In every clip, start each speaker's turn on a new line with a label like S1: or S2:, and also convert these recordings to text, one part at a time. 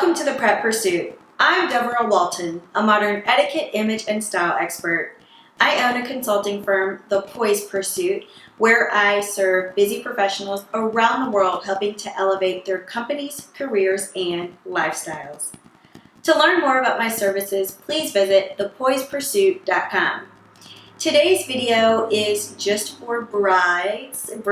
S1: Welcome to the Prep Pursuit. I'm Deborah Walton, a modern etiquette, image, and style expert. I own a consulting firm, The Poise Pursuit, where I serve busy professionals around the world helping to elevate their companies, careers, and lifestyles. To learn more about my services, please visit thepoisepursuit.com. Today's video is just for brides-to-be.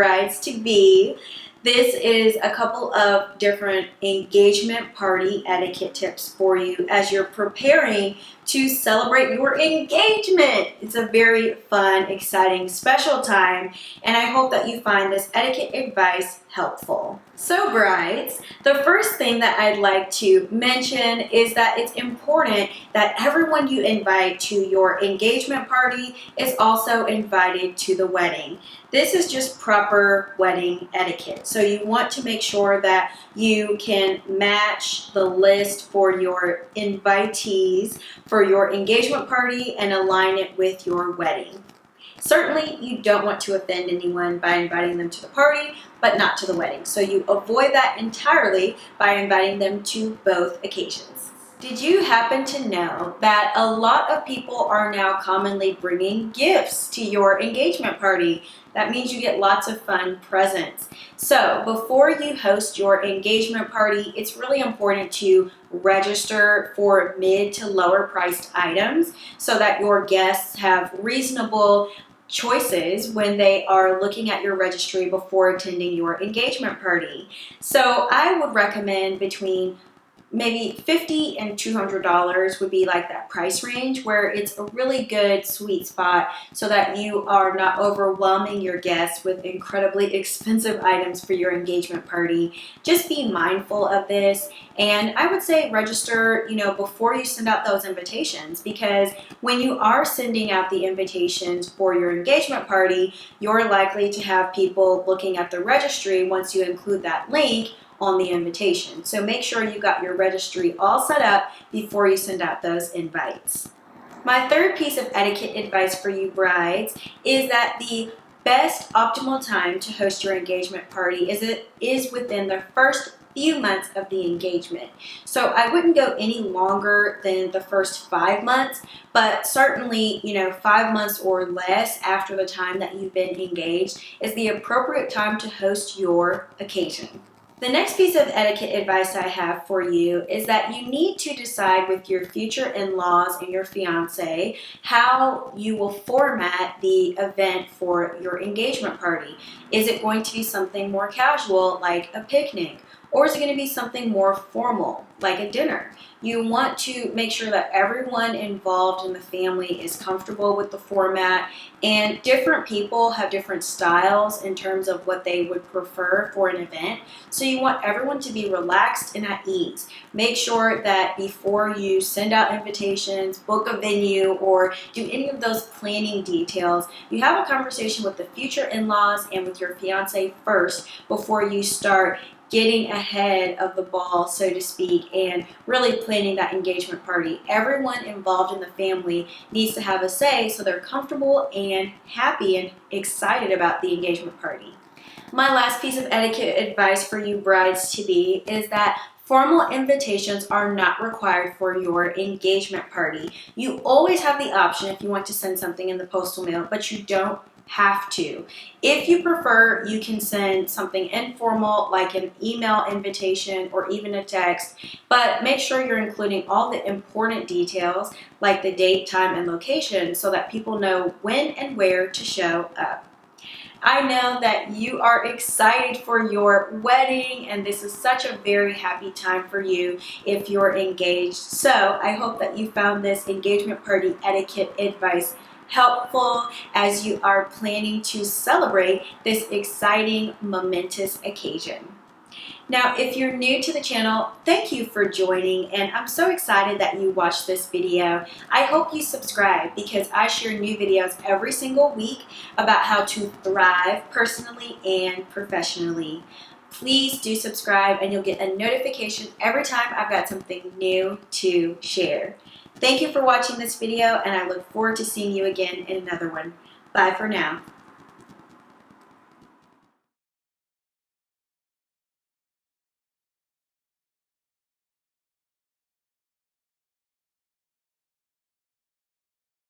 S1: This is a couple of different engagement party etiquette tips for you as you're preparing to celebrate your engagement. It's a very fun, exciting, special time, and I hope that you find this etiquette advice helpful. So brides, the first thing that I'd like to mention is that it's important that everyone you invite to your engagement party is also invited to the wedding. This is just proper wedding etiquette. So you want to make sure that you can match the list for your invitees for your engagement party and align it with your wedding. Certainly, you don't want to offend anyone by inviting them to the party, but not to the wedding. So you avoid that entirely by inviting them to both occasions. Did you happen to know that a lot of people are now commonly bringing gifts to your engagement party? That means you get lots of fun presents. So before you host your engagement party, it's really important to register for mid to lower priced items so that your guests have reasonable choices when they are looking at your registry before attending your engagement party. So I would recommend between maybe $50 and $200 would be like that price range where it's a really good sweet spot so that you are not overwhelming your guests with incredibly expensive items for your engagement party. Just be mindful of this, and I would say register, before you send out those invitations, because when you are sending out the invitations for your engagement party, you're likely to have people looking at the registry once you include that link on the invitation. So make sure you got your registry all set up before you send out those invites. My third piece of etiquette advice for you brides is that the best optimal time to host your engagement party is within the first few months of the engagement. So I wouldn't go any longer than the first 5 months, but certainly, 5 months or less after the time that you've been engaged is the appropriate time to host your occasion. The next piece of etiquette advice I have for you is that you need to decide with your future in-laws and your fiance how you will format the event for your engagement party. Is it going to be something more casual like a picnic? Or is it going to be something more formal, like a dinner? You want to make sure that everyone involved in the family is comfortable with the format, and different people have different styles in terms of what they would prefer for an event. So you want everyone to be relaxed and at ease. Make sure that before you send out invitations, book a venue, or do any of those planning details, you have a conversation with the future in-laws and with your fiance first before you start getting ahead of the ball, so to speak, and really planning that engagement party. Everyone involved in the family needs to have a say so they're comfortable and happy and excited about the engagement party. My last piece of etiquette advice for you brides-to-be is that formal invitations are not required for your engagement party. You always have the option if you want to send something in the postal mail, but you don't have to. If you prefer, you can send something informal like an email invitation or even a text, but make sure you're including all the important details like the date, time, and location so that people know when and where to show up. I know that you are excited for your wedding, and this is such a very happy time for you if you're engaged. So I hope that you found this engagement party etiquette advice helpful as you are planning to celebrate this exciting, momentous occasion. Now, if you're new to the channel, thank you for joining, and I'm so excited that you watched this video. I hope you subscribe because I share new videos every single week about how to thrive personally and professionally. Please do subscribe and you'll get a notification every time I've got something new to share. Thank you for watching this video, and I look forward to seeing you again in another one. Bye for now.